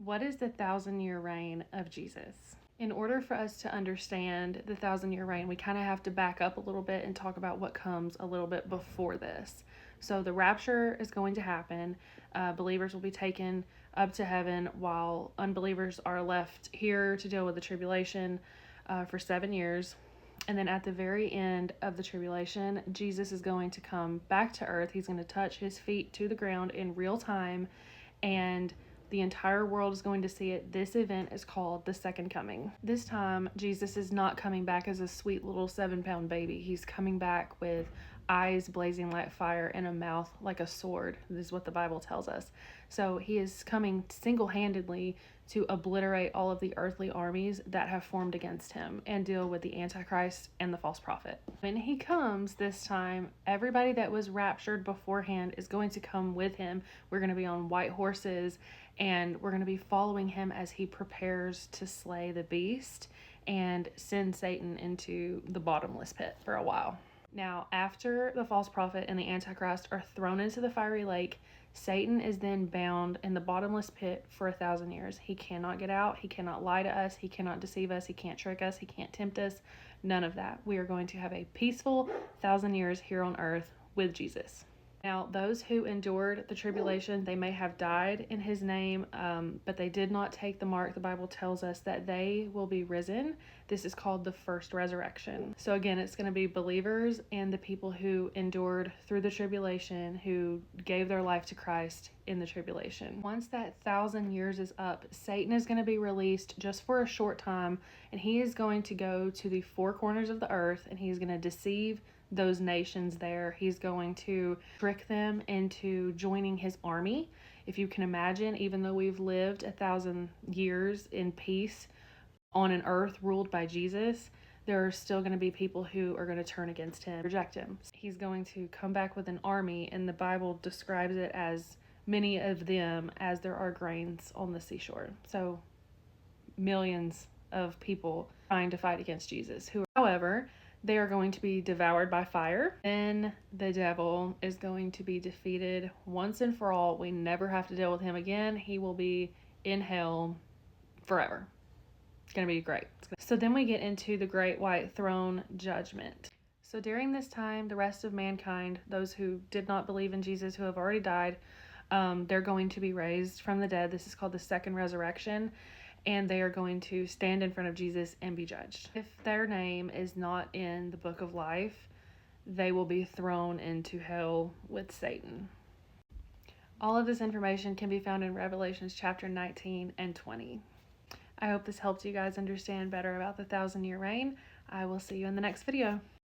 What is the 1,000-year reign of Jesus? In order for us to understand the 1,000-year reign, we kind of have to back up a little bit and talk about what comes a little bit before this. So the rapture is going to happen. Believers will be taken up to heaven while unbelievers are left here to deal with the tribulation for 7 years. And then at the very end of the tribulation, Jesus is going to come back to earth. He's going to touch his feet to the ground in real time, and the entire world is going to see it. This event is called the Second Coming. This time, Jesus is not coming back as a sweet little 7-pound baby. He's coming back with eyes blazing like fire and a mouth like a sword. This is what the Bible tells us. So he is coming single-handedly to obliterate all of the earthly armies that have formed against him and deal with the Antichrist and the false prophet. When he comes this time, everybody that was raptured beforehand is going to come with him. We're going to be on white horses, and we're going to be following him as he prepares to slay the beast and send Satan into the bottomless pit for a while. Now, after the false prophet and the Antichrist are thrown into the fiery lake, Satan is then bound in the bottomless pit for 1,000 years. He cannot get out. He cannot lie to us. He cannot deceive us. He can't trick us. He can't tempt us. None of that. We are going to have a peaceful 1,000 years here on earth with Jesus. Now, those who endured the tribulation, they may have died in his name, but they did not take the mark. The Bible tells us that they will be risen. This is called the first resurrection. So again, it's going to be believers and the people who endured through the tribulation, who gave their life to Christ in the tribulation. Once that 1,000 years is up, Satan is going to be released just for a short time, and he is going to go to the four corners of the earth, and he's going to deceive those nations there. He's going to trick them into joining his army. If you can imagine, even though we've lived 1,000 years in peace on an earth ruled by Jesus, there are still going to be people who are going to turn against him, reject him. He's going to come back with an army, and the Bible describes it as many of them as there are grains on the seashore. So millions of people trying to fight against Jesus, who, however, they are going to be devoured by fire. Then the devil is going to be defeated once and for all. We never have to deal with him again. He will be in hell forever. It's going to be great. So then we get into the great white throne judgment. So during this time, the rest of mankind, those who did not believe in Jesus, who have already died, they're going to be raised from the dead. This is called the second resurrection. And they are going to stand in front of Jesus and be judged. If their name is not in the book of life, they will be thrown into hell with Satan. All of this information can be found in Revelations chapter 19 and 20. I hope this helped you guys understand better about the 1,000-year reign. I will see you in the next video.